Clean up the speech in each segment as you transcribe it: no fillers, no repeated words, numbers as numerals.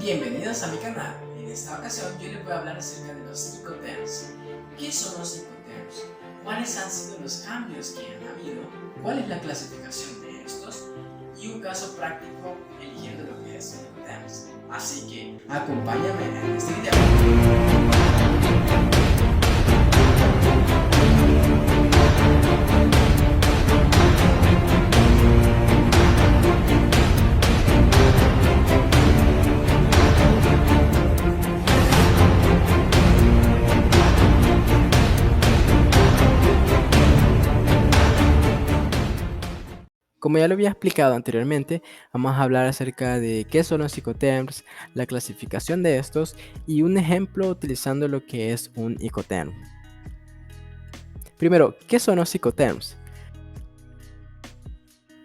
Bienvenidos a mi canal. En esta ocasión yo les voy a hablar acerca de los Incoterms. ¿Qué son los Incoterms? ¿Cuáles han sido los cambios que han habido? ¿Cuál es la clasificación de estos? Y un caso práctico eligiendo lo que es Incoterms. Así que acompáñame en este video. Como ya lo había explicado anteriormente, vamos a hablar acerca de qué son los Incoterms, la clasificación de estos y un ejemplo utilizando lo que es un Incoterm. Primero, ¿qué son los Incoterms?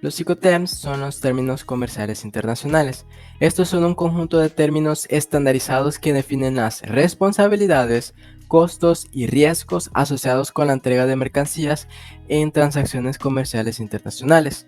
Los Incoterms son los términos comerciales internacionales. Estos son un conjunto de términos estandarizados que definen las responsabilidades, costos y riesgos asociados con la entrega de mercancías en transacciones comerciales internacionales.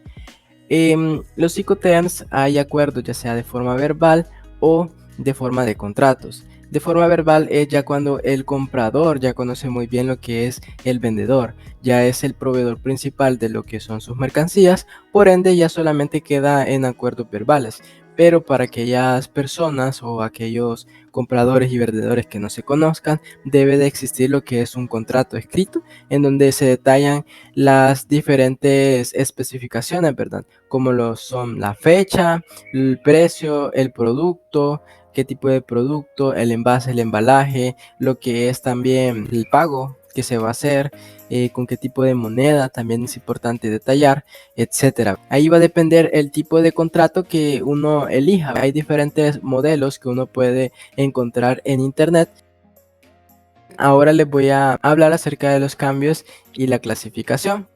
Los Incoterms hay acuerdos ya sea de forma verbal o de forma de contratos. De forma verbal es ya cuando el comprador ya conoce muy bien lo que es el vendedor, ya es el proveedor principal de lo que son sus mercancías, por ende ya solamente queda en acuerdos verbales. Pero para aquellas personas o aquellos compradores y vendedores que no se conozcan, debe de existir lo que es un contrato escrito en donde se detallan las diferentes especificaciones, ¿verdad? Como lo son la fecha, el precio, el producto, qué tipo de producto, el envase, el embalaje, lo que es también el pago que se va a hacer, con qué tipo de moneda también es importante detallar, etcétera. Ahí va a depender el tipo de contrato que uno elija. Hay diferentes modelos que uno puede encontrar en internet. Ahora les voy a hablar acerca de los cambios y la clasificación.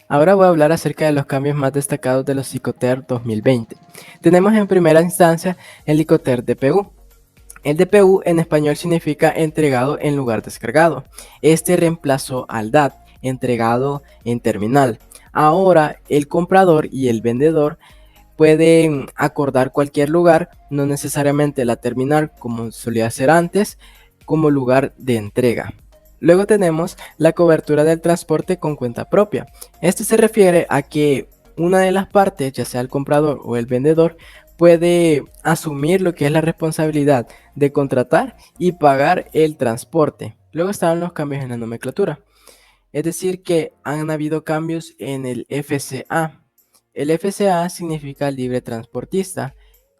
Ahora voy a hablar acerca de los cambios más destacados de los Incoterm 2020. Tenemos en primera instancia el Incoterm DPU. El DPU en español significa entregado en lugar descargado. Este reemplazó al DAT, entregado en terminal. Ahora el comprador y el vendedor pueden acordar cualquier lugar, no necesariamente la terminal como solía ser antes, como lugar de entrega. Luego tenemos la cobertura del transporte con cuenta propia. Esto se refiere a que una de las partes, ya sea el comprador o el vendedor, puede asumir lo que es la responsabilidad de contratar y pagar el transporte. Luego están los cambios en la nomenclatura. Es decir, que han habido cambios en el FCA. El FCA significa libre transportista,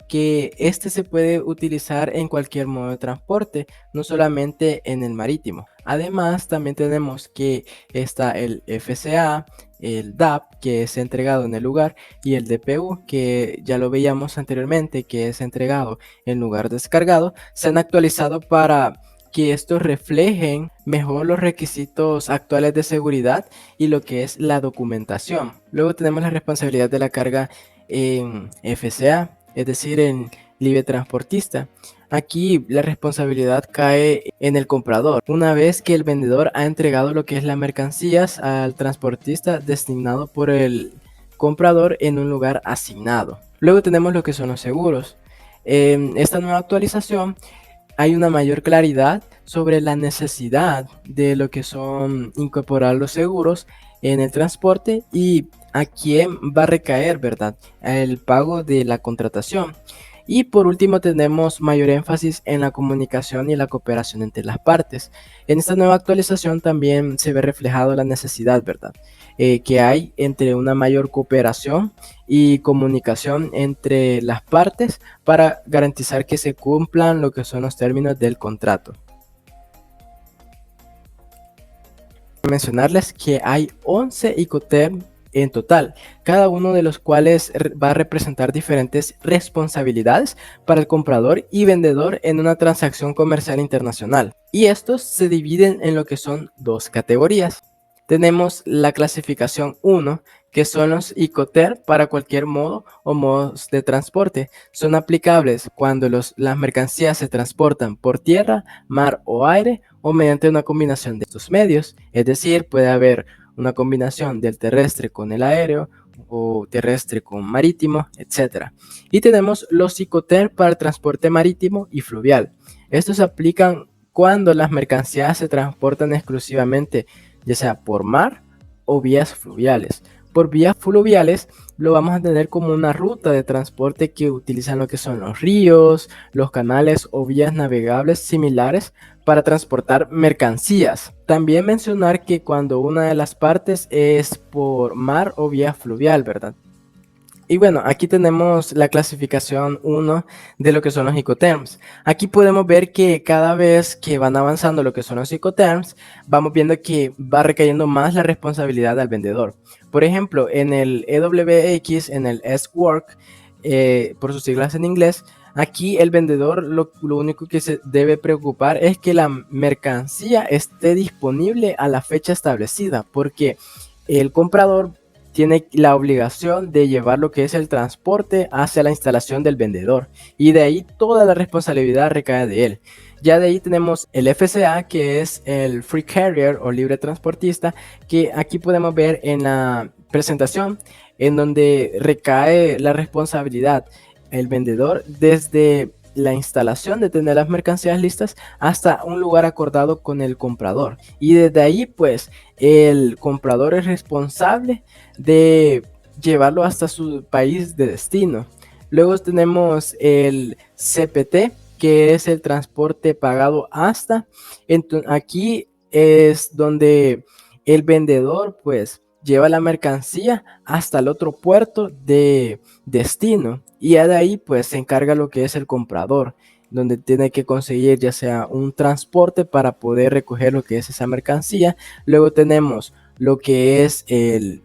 que este se puede utilizar en cualquier modo de transporte, no solamente en el marítimo. Además, también tenemos que está el FCA, el DAP, que es entregado en el lugar, y el DPU, que ya lo veíamos anteriormente, que es entregado en lugar descargado. Se han actualizado para que estos reflejen mejor los requisitos actuales de seguridad y lo que es la documentación. Luego tenemos la responsabilidad de la carga en FCA, es decir, en libre transportista. Aquí la responsabilidad cae en el comprador, una vez que el vendedor ha entregado lo que es las mercancías al transportista designado por el comprador en un lugar asignado. Luego tenemos lo que son los seguros. En esta nueva actualización hay una mayor claridad sobre la necesidad de lo que son incorporar los seguros en el transporte y a quién va a recaer, ¿verdad? El pago de la contratación. Y por último tenemos mayor énfasis en la comunicación y la cooperación entre las partes. En esta nueva actualización también se ve reflejado la necesidad, ¿verdad? Que hay entre una mayor cooperación y comunicación entre las partes para garantizar que se cumplan lo que son los términos del contrato. Mencionarles que hay 11 Incoterm en total, cada uno de los cuales va a representar diferentes responsabilidades para el comprador y vendedor en una transacción comercial internacional. Y estos se dividen en lo que son dos categorías. Tenemos la clasificación 1, que son los Incoterm para cualquier modo o modos de transporte. Son aplicables cuando las mercancías se transportan por tierra, mar o aire o mediante una combinación de estos medios. Es decir, puede haber una combinación del terrestre con el aéreo, o terrestre con marítimo, etc. Y tenemos los Icoterms para el transporte marítimo y fluvial. Estos se aplican cuando las mercancías se transportan exclusivamente, ya sea por mar o vías fluviales. Por vías fluviales lo vamos a tener como una ruta de transporte que utilizan lo que son los ríos, los canales o vías navegables similares para transportar mercancías. También mencionar que cuando una de las partes es por mar o vía fluvial, ¿verdad? Y bueno, aquí tenemos la clasificación 1 de lo que son los Icoterms. Aquí podemos ver que cada vez que van avanzando lo que son los Icoterms, vamos viendo que va recayendo más la responsabilidad al vendedor. Por ejemplo, en el EWX, en el S-Work, por sus siglas en inglés, aquí el vendedor lo único que se debe preocupar es que la mercancía esté disponible a la fecha establecida, porque el comprador tiene la obligación de llevar lo que es el transporte hacia la instalación del vendedor, y de ahí toda la responsabilidad recae de él. Ya de ahí tenemos el FCA, que es el Free Carrier o libre transportista, que aquí podemos ver en la presentación en donde recae la responsabilidad el vendedor desde la instalación de tener las mercancías listas hasta un lugar acordado con el comprador, y desde ahí pues el comprador es responsable de llevarlo hasta su país de destino. Luego tenemos el CPT, que es el transporte pagado hasta. Entonces, aquí es donde el vendedor pues lleva la mercancía hasta el otro puerto de destino, y ya de ahí pues se encarga lo que es el comprador, donde tiene que conseguir ya sea un transporte para poder recoger lo que es esa mercancía. Luego tenemos lo que es el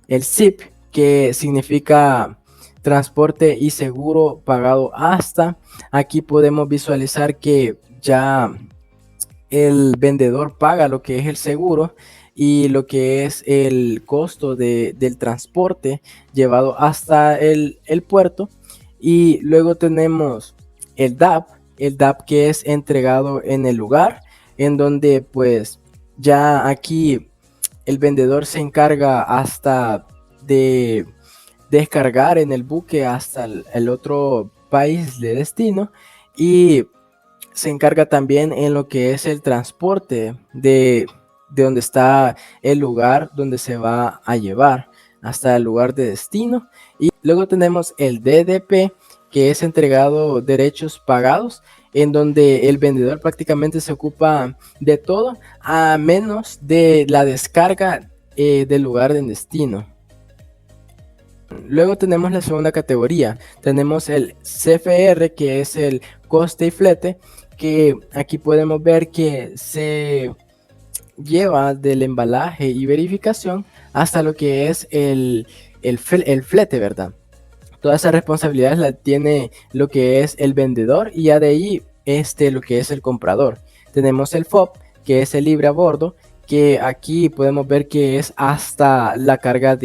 ZIP, que significa transporte y seguro pagado hasta. Aquí podemos visualizar que ya el vendedor paga lo que es el seguro y lo que es el costo del transporte llevado hasta el puerto. Y luego tenemos el DAP que es entregado en el lugar, en donde pues ya aquí el vendedor se encarga hasta de descargar en el buque hasta el otro país de destino, y se encarga también en lo que es el transporte de donde está el lugar donde se va a llevar hasta el lugar de destino. Y luego tenemos el DDP, que es entregado derechos pagados, en donde el vendedor prácticamente se ocupa de todo a menos de la descarga del lugar de destino. Luego tenemos la segunda categoría, tenemos el CFR, que es el coste y flete, que aquí podemos ver que se lleva del embalaje y verificación hasta lo que es el flete, ¿verdad? Toda esa responsabilidad la tiene lo que es el vendedor, y ya de ahí lo que es el comprador. Tenemos el FOB, que es el libre a bordo, que aquí podemos ver que es hasta la carga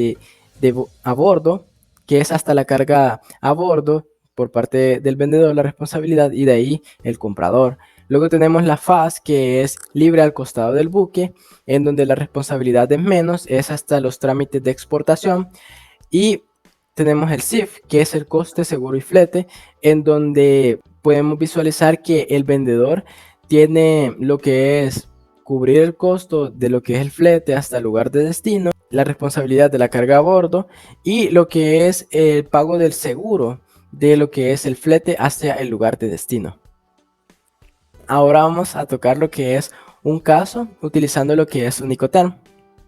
a bordo, que es hasta la carga a bordo por parte del vendedor la responsabilidad, y de ahí el comprador. Luego tenemos la FAS, que es libre al costado del buque, en donde la responsabilidad es menos, es hasta los trámites de exportación. Y tenemos el CIF, que es el coste, seguro y flete, en donde podemos visualizar que el vendedor tiene lo que es cubrir el costo de lo que es el flete hasta el lugar de destino, la responsabilidad de la carga a bordo y lo que es el pago del seguro de lo que es el flete hacia el lugar de destino. Ahora vamos a tocar lo que es un caso utilizando lo que es un Icoterm.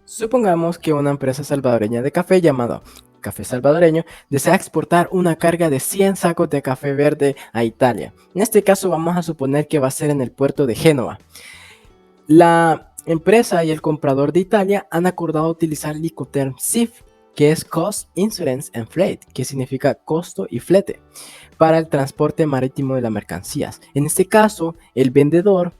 Supongamos que una empresa salvadoreña de café llamada Café Salvadoreño desea exportar una carga de 100 sacos de café verde a Italia. En este caso vamos a suponer que va a ser en el puerto de Génova. La empresa y el comprador de Italia han acordado utilizar el Icoterm CIF, que es Cost, Insurance and Freight, que significa costo y flete, para el transporte marítimo de las mercancías. En este caso, el vendedor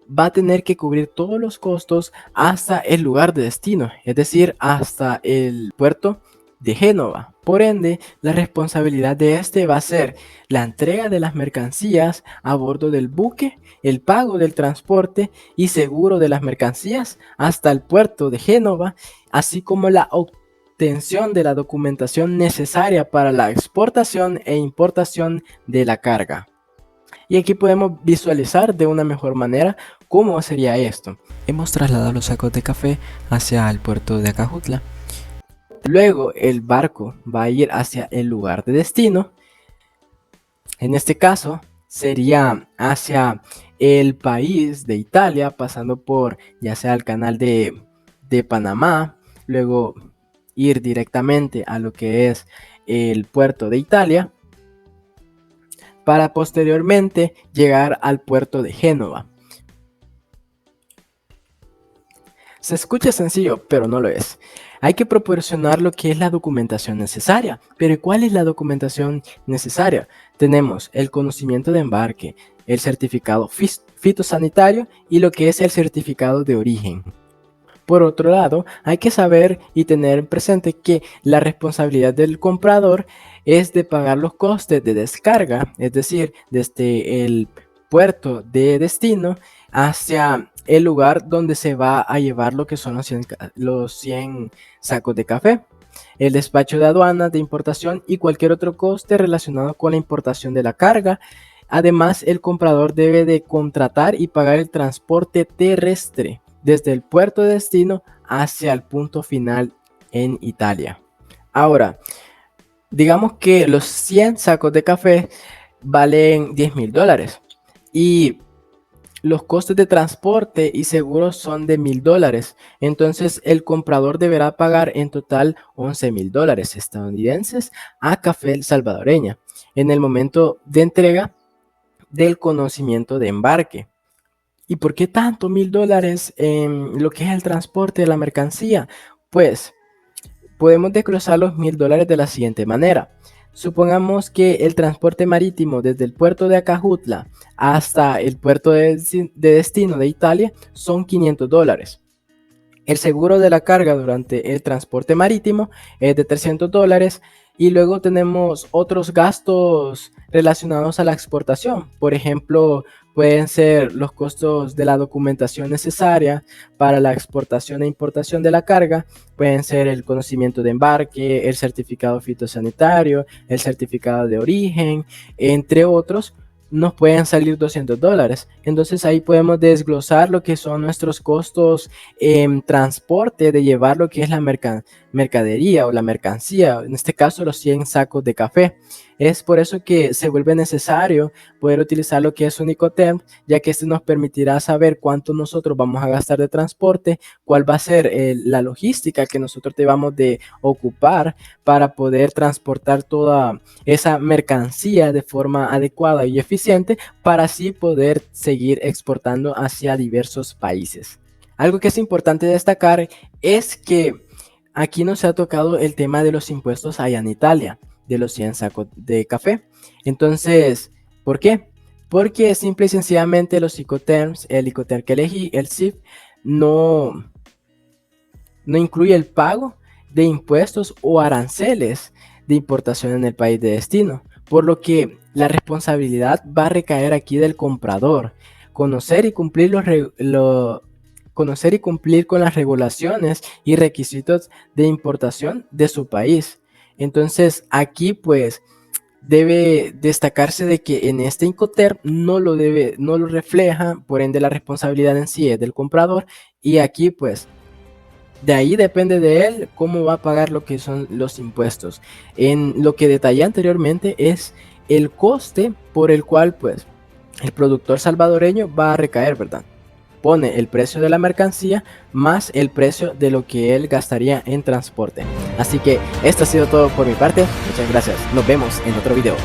va a tener que cubrir todos los costos hasta el lugar de destino, es decir, hasta el puerto de Génova. Por ende, la responsabilidad de este va a ser la entrega de las mercancías a bordo del buque, el pago del transporte y seguro de las mercancías hasta el puerto de Génova, así como la obtención de la documentación necesaria para la exportación e importación de la carga. Y aquí podemos visualizar de una mejor manera cómo sería esto. Hemos trasladado los sacos de café hacia el puerto de Acajutla. Luego el barco va a ir hacia el lugar de destino. En este caso sería hacia el país de Italia, pasando por ya sea el canal de Panamá, luego ir directamente a lo que es el puerto de Italia, para posteriormente llegar al puerto de Génova. Se escucha sencillo, pero no lo es. Hay que proporcionar lo que es la documentación necesaria. Pero ¿cuál es la documentación necesaria? Tenemos el conocimiento de embarque, el certificado fitosanitario y lo que es el certificado de origen. Por otro lado, hay que saber y tener presente que la responsabilidad del comprador es de pagar los costes de descarga, es decir, desde el puerto de destino hacia el lugar donde se va a llevar lo que son los 100 sacos de café, el despacho de aduanas, de importación y cualquier otro coste relacionado con la importación de la carga. Además, el comprador debe de contratar y pagar el transporte terrestre desde el puerto de destino hacia el punto final en Italia. Ahora, digamos que los 100 sacos de café valen $10,000 y los costes de transporte y seguros son de $1,000. Entonces el comprador deberá pagar en total $11,000 estadounidenses a Café Salvadoreña en el momento de entrega del conocimiento de embarque. ¿Y por qué tanto $1,000 en lo que es el transporte de la mercancía? Pues podemos desglosar los $1,000 de la siguiente manera. Supongamos que el transporte marítimo desde el puerto de Acajutla hasta el puerto de destino de Italia son $500. El seguro de la carga durante el transporte marítimo es de $300 y luego tenemos otros gastos relacionados a la exportación. Por ejemplo, pueden ser los costos de la documentación necesaria para la exportación e importación de la carga, pueden ser el conocimiento de embarque, el certificado fitosanitario, el certificado de origen, entre otros. Nos pueden salir $200. Entonces ahí podemos desglosar lo que son nuestros costos en transporte de llevar lo que es la mercadería o la mercancía, en este caso los 100 sacos de café. Es por eso que se vuelve necesario poder utilizar lo que es un Incoterms, ya que este nos permitirá saber cuánto nosotros vamos a gastar de transporte, cuál va a ser la logística que nosotros debamos de ocupar para poder transportar toda esa mercancía de forma adecuada y eficiente para así poder seguir exportando hacia diversos países. Algo que es importante destacar es que aquí no se ha tocado el tema de los impuestos allá en Italia, de los 100 sacos de café. Entonces, ¿por qué? Porque simple y sencillamente los Incoterms, el Incoterm que elegí, el CIF, no incluye el pago de impuestos o aranceles de importación en el país de destino, por lo que la responsabilidad va a recaer aquí del comprador. Conocer y cumplir con las regulaciones y requisitos de importación de su país. Entonces aquí pues debe destacarse de que en este Incoterm no lo refleja, por ende la responsabilidad en sí es del comprador y aquí pues de ahí depende de él cómo va a pagar lo que son los impuestos. En lo que detallé anteriormente es el coste por el cual pues el productor salvadoreño va a recaer, ¿verdad? Pone el precio de la mercancía más el precio de lo que él gastaría en transporte. Así que esto ha sido todo por mi parte. Muchas gracias. Nos vemos en otro video.